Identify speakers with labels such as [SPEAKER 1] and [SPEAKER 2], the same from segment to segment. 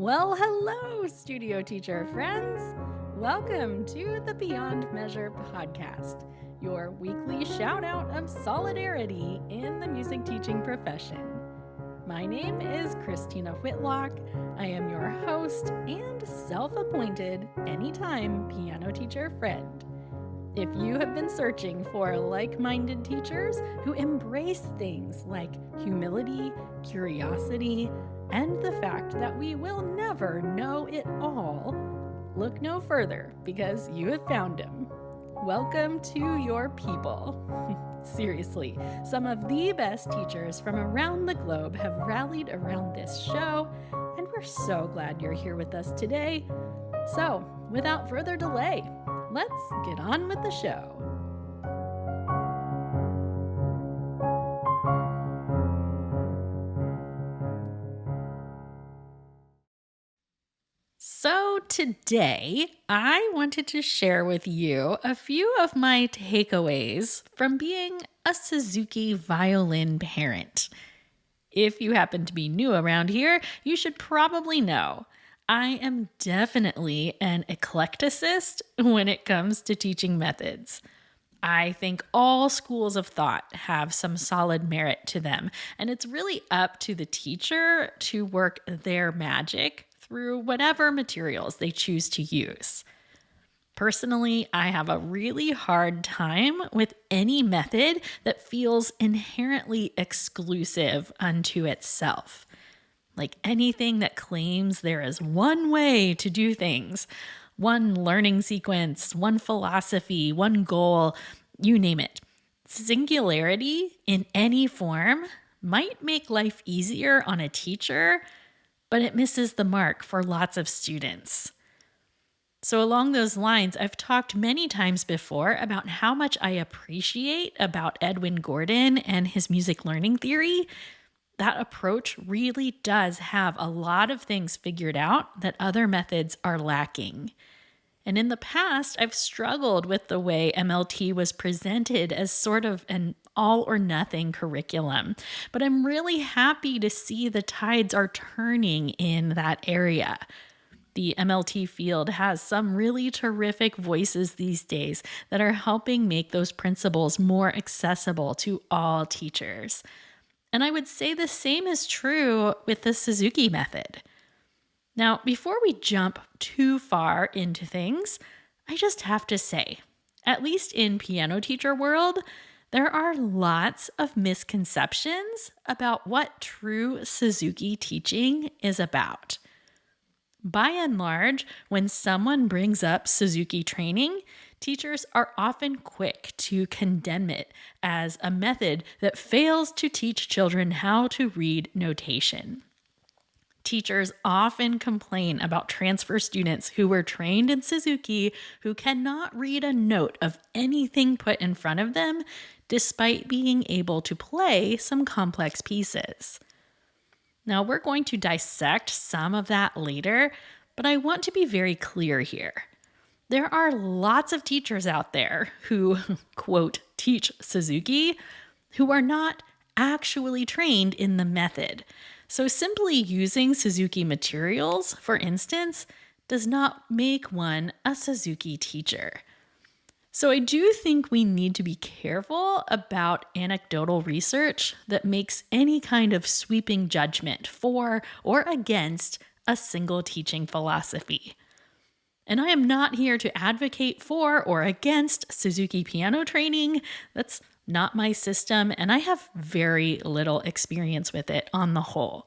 [SPEAKER 1] Well, hello, studio teacher friends. Welcome to the Beyond Measure podcast, your weekly shout out of solidarity in the music teaching profession. My name is Christina Whitlock. I am your host and self appointed anytime piano teacher friend. If you have been searching for like minded teachers who embrace things like humility, curiosity, and the fact that we will never know it all, look no further because you have found him. Welcome to your people. Seriously, some of the best teachers from around the globe have rallied around this show, and we're so glad you're here with us today. So, without further delay, let's get on with the show. So today, I wanted to share with you a few of my takeaways from being a Suzuki violin parent. If you happen to be new around here, you should probably know I am definitely an eclecticist when it comes to teaching methods. I think all schools of thought have some solid merit to them, and it's really up to the teacher to work their magic through whatever materials they choose to use. Personally, I have a really hard time with any method that feels inherently exclusive unto itself. Like anything that claims there is one way to do things, one learning sequence, one philosophy, one goal, you name it. Singularity in any form might make life easier on a teacher, but it misses the mark for lots of students. So along those lines, I've talked many times before about how much I appreciate about Edwin Gordon and his music learning theory. That approach really does have a lot of things figured out that other methods are lacking. And in the past, I've struggled with the way MLT was presented as sort of an all or nothing curriculum. But I'm really happy to see the tides are turning in that area. The MLT field has some really terrific voices these days that are helping make those principles more accessible to all teachers. And I would say the same is true with the Suzuki method. Now, before we jump too far into things, I just have to say, at least in piano teacher world, there are lots of misconceptions about what true Suzuki teaching is about. By and large, when someone brings up Suzuki training, teachers are often quick to condemn it as a method that fails to teach children how to read notation. Teachers often complain about transfer students who were trained in Suzuki who cannot read a note of anything put in front of them, despite being able to play some complex pieces. Now, we're going to dissect some of that later, but I want to be very clear here. There are lots of teachers out there who, quote, teach Suzuki, who are not actually trained in the method. So simply using Suzuki materials, for instance, does not make one a Suzuki teacher. So I do think we need to be careful about anecdotal research that makes any kind of sweeping judgment for or against a single teaching philosophy. And I am not here to advocate for or against Suzuki piano training. That's not my system, and I have very little experience with it on the whole.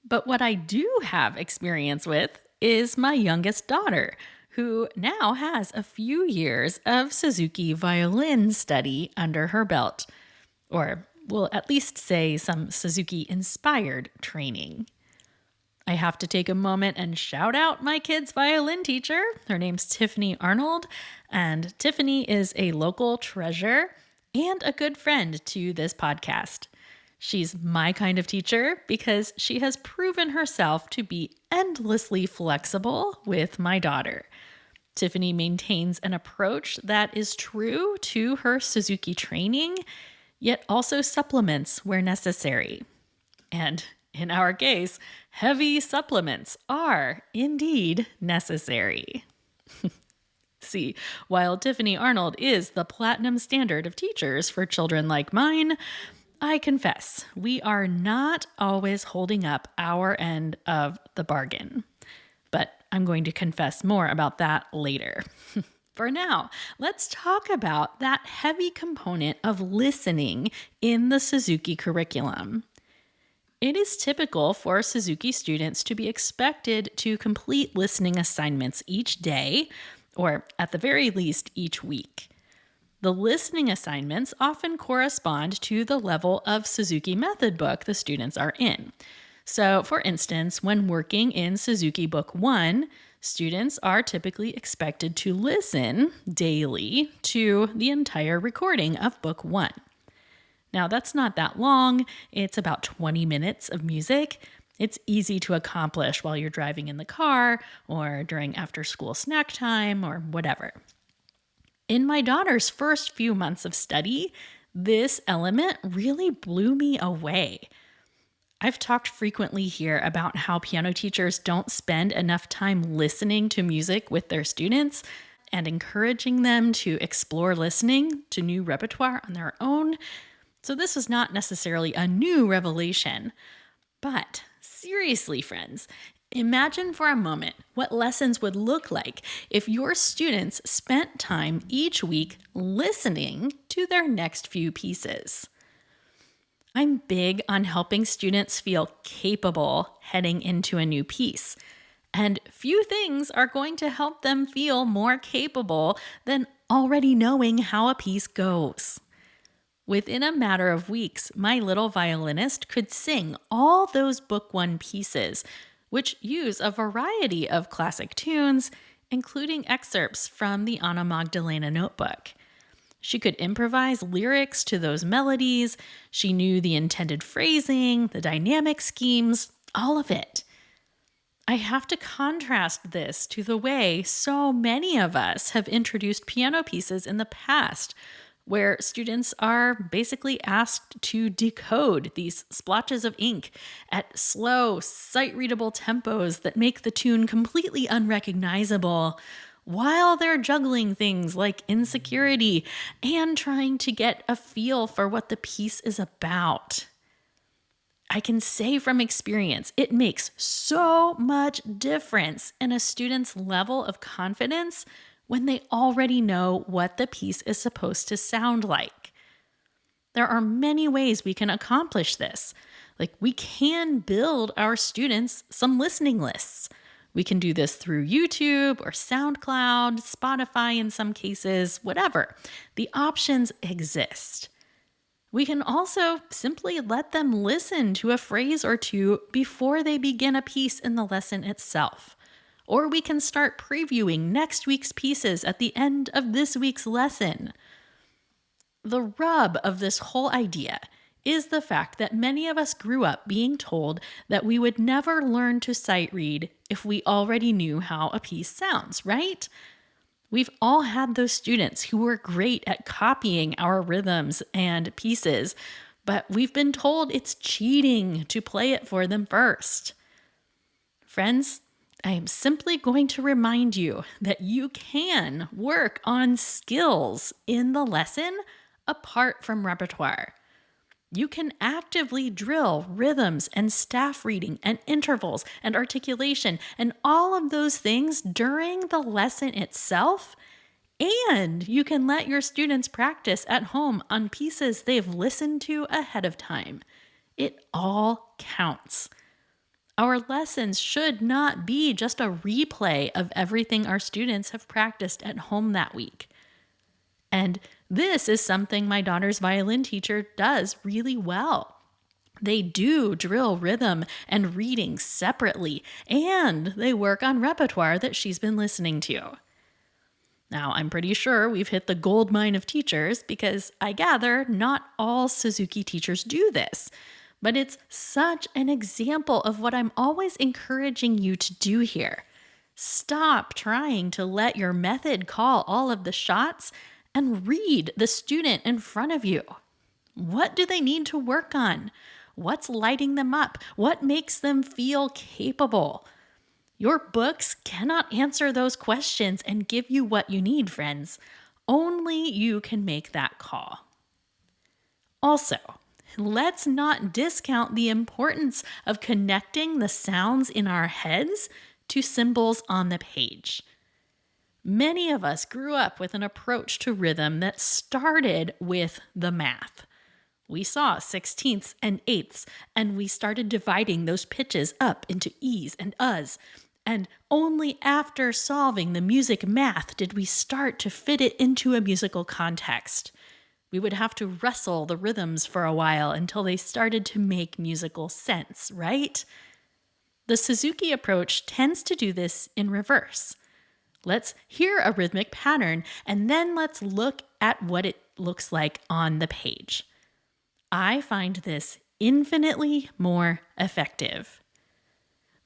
[SPEAKER 1] But what I do have experience with is my youngest daughter, who now has a few years of Suzuki violin study under her belt, or we'll at least say some Suzuki-inspired training. I have to take a moment and shout out my kid's violin teacher. Her name's Tiffany Arnold, and Tiffany is a local treasure and a good friend to this podcast. She's my kind of teacher because she has proven herself to be endlessly flexible with my daughter. Tiffany maintains an approach that is true to her Suzuki training, yet also supplements where necessary. And In our case, heavy supplements are indeed necessary. See, while Tiffany Arnold is the platinum standard of teachers for children like mine, I confess, we are not always holding up our end of the bargain. But I'm going to confess more about that later. For now, let's talk about that heavy component of listening in the Suzuki curriculum. It is typical for Suzuki students to be expected to complete listening assignments each day, or at the very least each week. The listening assignments often correspond to the level of Suzuki method book the students are in. So, for instance, when working in Suzuki Book 1, students are typically expected to listen daily to the entire recording of Book 1. Now, that's not that long. It's about 20 minutes of music. It's easy to accomplish while you're driving in the car or during after-school snack time or whatever. In my daughter's first few months of study, this element really blew me away. I've talked frequently here about how piano teachers don't spend enough time listening to music with their students and encouraging them to explore listening to new repertoire on their own. So this was not necessarily a new revelation. But seriously, friends, imagine for a moment what lessons would look like if your students spent time each week listening to their next few pieces. I'm big on helping students feel capable heading into a new piece. And few things are going to help them feel more capable than already knowing how a piece goes. Within a matter of weeks, my little violinist could sing all those Book 1 pieces, which use a variety of classic tunes, including excerpts from the Anna Magdalena notebook. She could improvise lyrics to those melodies. She knew the intended phrasing, the dynamic schemes, all of it. I have to contrast this to the way so many of us have introduced piano pieces in the past, where students are basically asked to decode these splotches of ink at slow, sight-readable tempos that make the tune completely unrecognizable, while they're juggling things like insecurity and trying to get a feel for what the piece is about. I can say from experience, it makes so much difference in a student's level of confidence when they already know what the piece is supposed to sound like. There are many ways we can accomplish this. Like, we can build our students some listening lists. We can do this through YouTube or SoundCloud, Spotify in some cases, whatever. The options exist. We can also simply let them listen to a phrase or two before they begin a piece in the lesson itself. Or we can start previewing next week's pieces at the end of this week's lesson. The rub of this whole idea is the fact that many of us grew up being told that we would never learn to sight read if we already knew how a piece sounds, right? We've all had those students who were great at copying our rhythms and pieces, but we've been told it's cheating to play it for them first. Friends, I am simply going to remind you that you can work on skills in the lesson apart from repertoire. You can actively drill rhythms and staff reading and intervals and articulation and all of those things during the lesson itself. And you can let your students practice at home on pieces they've listened to ahead of time. It all counts. Our lessons should not be just a replay of everything our students have practiced at home that week. And this is something my daughter's violin teacher does really well. They do drill rhythm and reading separately, and they work on repertoire that she's been listening to. Now, I'm pretty sure we've hit the gold mine of teachers because I gather not all Suzuki teachers do this. But it's such an example of what I'm always encouraging you to do here. Stop trying to let your method call all of the shots and read the student in front of you. What do they need to work on? What's lighting them up? What makes them feel capable? Your books cannot answer those questions and give you what you need, friends. Only you can make that call. Also, let's not discount the importance of connecting the sounds in our heads to symbols on the page. Many of us grew up with an approach to rhythm that started with the math. We saw sixteenths and eighths, and we started dividing those pitches up into E's and U's. And only after solving the music math did we start to fit it into a musical context. We would have to wrestle the rhythms for a while until they started to make musical sense, right? The Suzuki approach tends to do this in reverse. Let's hear a rhythmic pattern, and then let's look at what it looks like on the page. I find this infinitely more effective.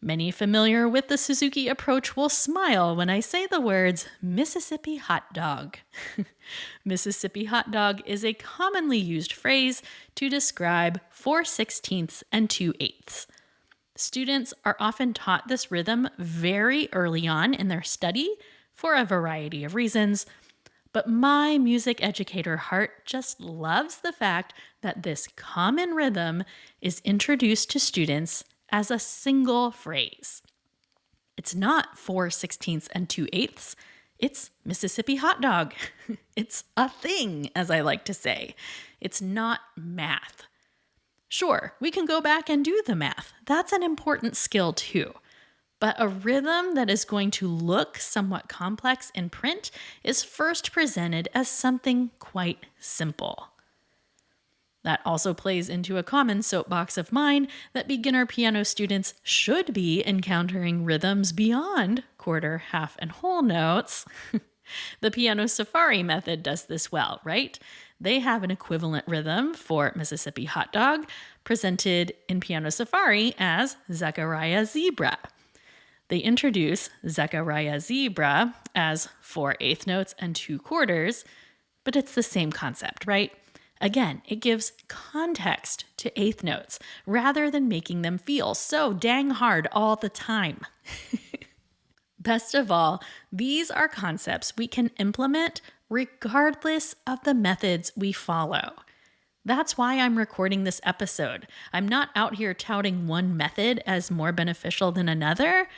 [SPEAKER 1] Many familiar with the Suzuki approach will smile when I say the words Mississippi hot dog. Mississippi hot dog is a commonly used phrase to describe 4/16 and 2/8. Students are often taught this rhythm very early on in their study for a variety of reasons, but my music educator heart just loves the fact that this common rhythm is introduced to students as a single phrase. It's not 4/16 and 2/8. It's Mississippi hot dog. It's a thing, as I like to say. It's not math. Sure, we can go back and do the math. That's an important skill too. But a rhythm that is going to look somewhat complex in print is first presented as something quite simple. That also plays into a common soapbox of mine that beginner piano students should be encountering rhythms beyond quarter, half, and whole notes. The Piano Safari method does this well, right? They have an equivalent rhythm for Mississippi hot dog presented in Piano Safari as Zechariah Zebra. They introduce Zechariah Zebra as 4/8 notes and 2/4, but it's the same concept, right? Again, it gives context to eighth notes rather than making them feel so dang hard all the time. Best of all, these are concepts we can implement regardless of the methods we follow. That's why I'm recording this episode. I'm not out here touting one method as more beneficial than another.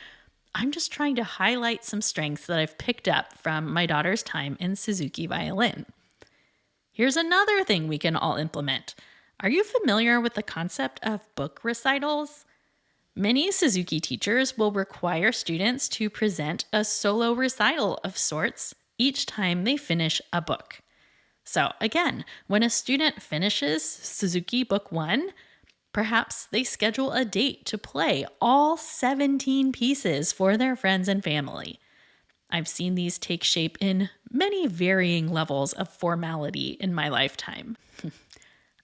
[SPEAKER 1] I'm just trying to highlight some strengths that I've picked up from my daughter's time in Suzuki violin. Here's another thing we can all implement. Are you familiar with the concept of book recitals? Many Suzuki teachers will require students to present a solo recital of sorts each time they finish a book. So again, when a student finishes Suzuki Book 1, perhaps they schedule a date to play all 17 pieces for their friends and family. I've seen these take shape in many varying levels of formality in my lifetime.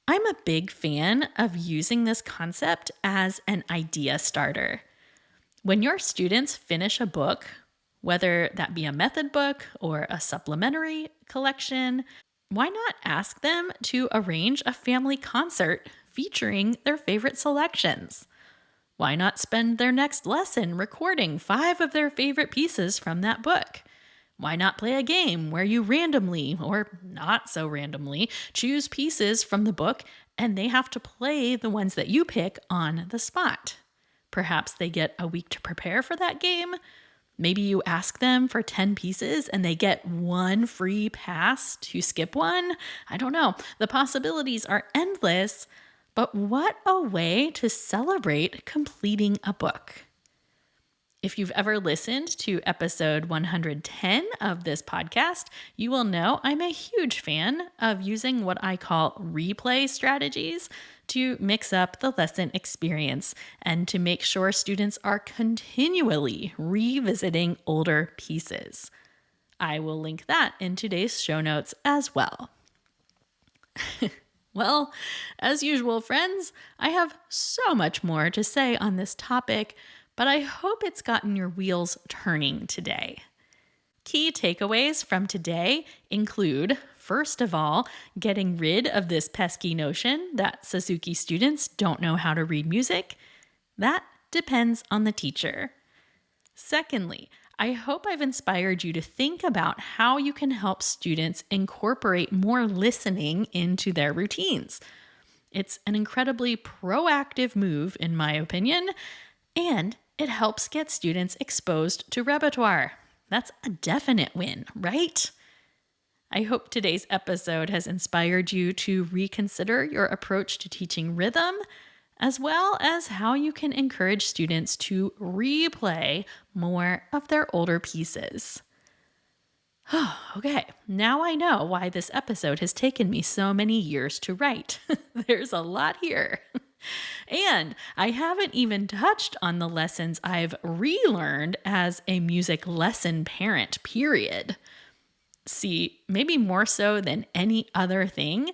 [SPEAKER 1] I'm a big fan of using this concept as an idea starter. When your students finish a book, whether that be a method book or a supplementary collection, why not ask them to arrange a family concert featuring their favorite selections? Why not spend their next lesson recording 5 of their favorite pieces from that book? Why not play a game where you randomly, or not so randomly, choose pieces from the book and they have to play the ones that you pick on the spot? Perhaps they get a week to prepare for that game. Maybe you ask them for 10 pieces and they get 1 free pass to skip one. I don't know. The possibilities are endless. But what a way to celebrate completing a book. If you've ever listened to episode 110 of this podcast, you will know I'm a huge fan of using what I call replay strategies to mix up the lesson experience and to make sure students are continually revisiting older pieces. I will link that in today's show notes as well. Well, as usual, friends, I have so much more to say on this topic, but I hope it's gotten your wheels turning today. Key takeaways from today include, first of all, getting rid of this pesky notion that Suzuki students don't know how to read music? That depends on the teacher. Secondly, I hope I've inspired you to think about how you can help students incorporate more listening into their routines. It's an incredibly proactive move, in my opinion, and it helps get students exposed to repertoire. That's a definite win, right? I hope today's episode has inspired you to reconsider your approach to teaching rhythm, as well as how you can encourage students to replay more of their older pieces. Okay, now I know why this episode has taken me so many years to write. There's a lot here. And I haven't even touched on the lessons I've relearned as a music lesson parent, period. See, maybe more so than any other thing,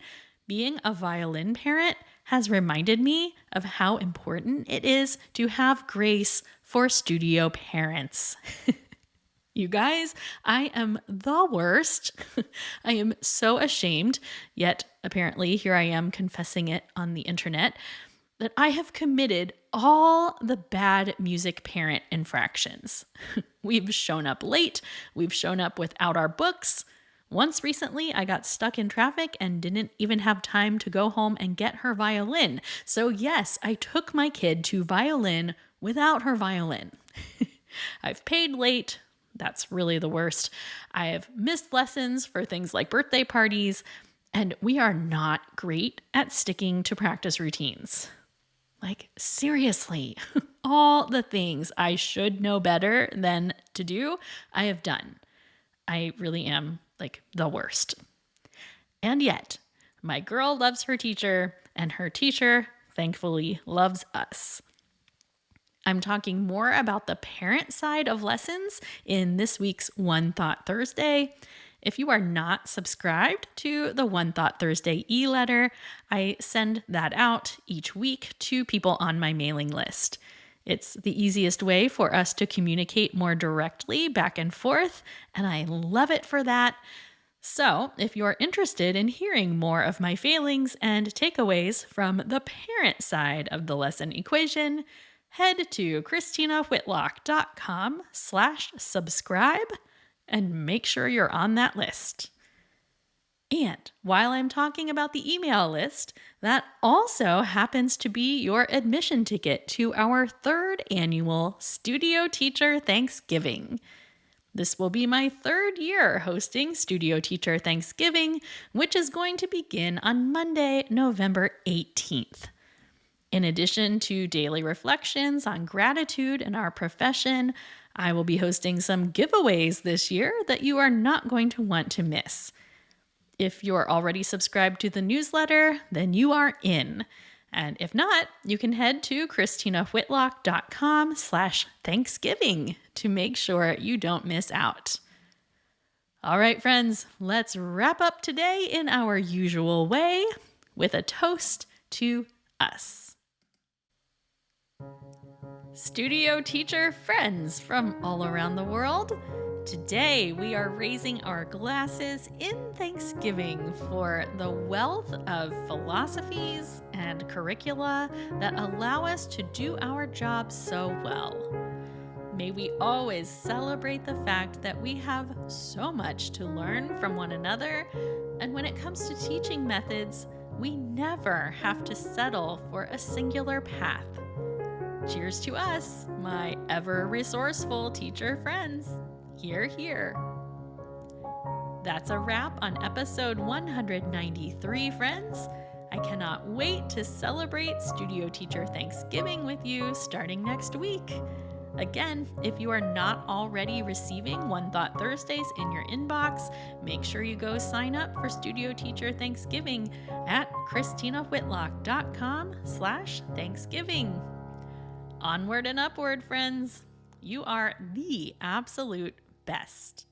[SPEAKER 1] being a violin parent has reminded me of how important it is to have grace for studio parents. You guys, I am the worst. I am so ashamed, yet apparently here I am confessing it on the internet, that I have committed all the bad music parent infractions. We've shown up late. We've shown up without our books. Once recently, I got stuck in traffic and didn't even have time to go home and get her violin. So yes, I took my kid to violin without her violin. I've paid late. That's really the worst. I have missed lessons for things like birthday parties, and we are not great at sticking to practice routines. Like, seriously, all the things I should know better than to do, I have done. I really am like the worst. And yet, my girl loves her teacher, and her teacher, thankfully, loves us. I'm talking more about the parent side of lessons in this week's One Thought Thursday. If you are not subscribed to the One Thought Thursday e-letter, I send that out each week to people on my mailing list. It's the easiest way for us to communicate more directly back and forth, and I love it for that. So, if you're interested in hearing more of my failings and takeaways from the parent side of the lesson equation, head to christinawhitlock.com/subscribe and make sure you're on that list. And while I'm talking about the email list, that also happens to be your admission ticket to our third annual Studio Teacher Thanksgiving. This will be my third year hosting Studio Teacher Thanksgiving, which is going to begin on Monday, November 18th. In addition to daily reflections on gratitude in our profession, I will be hosting some giveaways this year that you are not going to want to miss. If you're already subscribed to the newsletter, then you are in. And if not, you can head to christinawhitlock.com/Thanksgiving to make sure you don't miss out. All right, friends, let's wrap up today in our usual way with a toast to us. Studio teacher friends from all around the world, today we are raising our glasses in Thanksgiving for the wealth of philosophies and curricula that allow us to do our job so well. May we always celebrate the fact that we have so much to learn from one another, and when it comes to teaching methods, we never have to settle for a singular path. Cheers to us, my ever-resourceful teacher friends. Hear, hear. That's a wrap on episode 193, friends. I cannot wait to celebrate Studio Teacher Thanksgiving with you starting next week. Again, if you are not already receiving One Thought Thursdays in your inbox, make sure you go sign up for Studio Teacher Thanksgiving at christinawhitlock.com/Thanksgiving. Onward and upward, friends. You are the absolute best.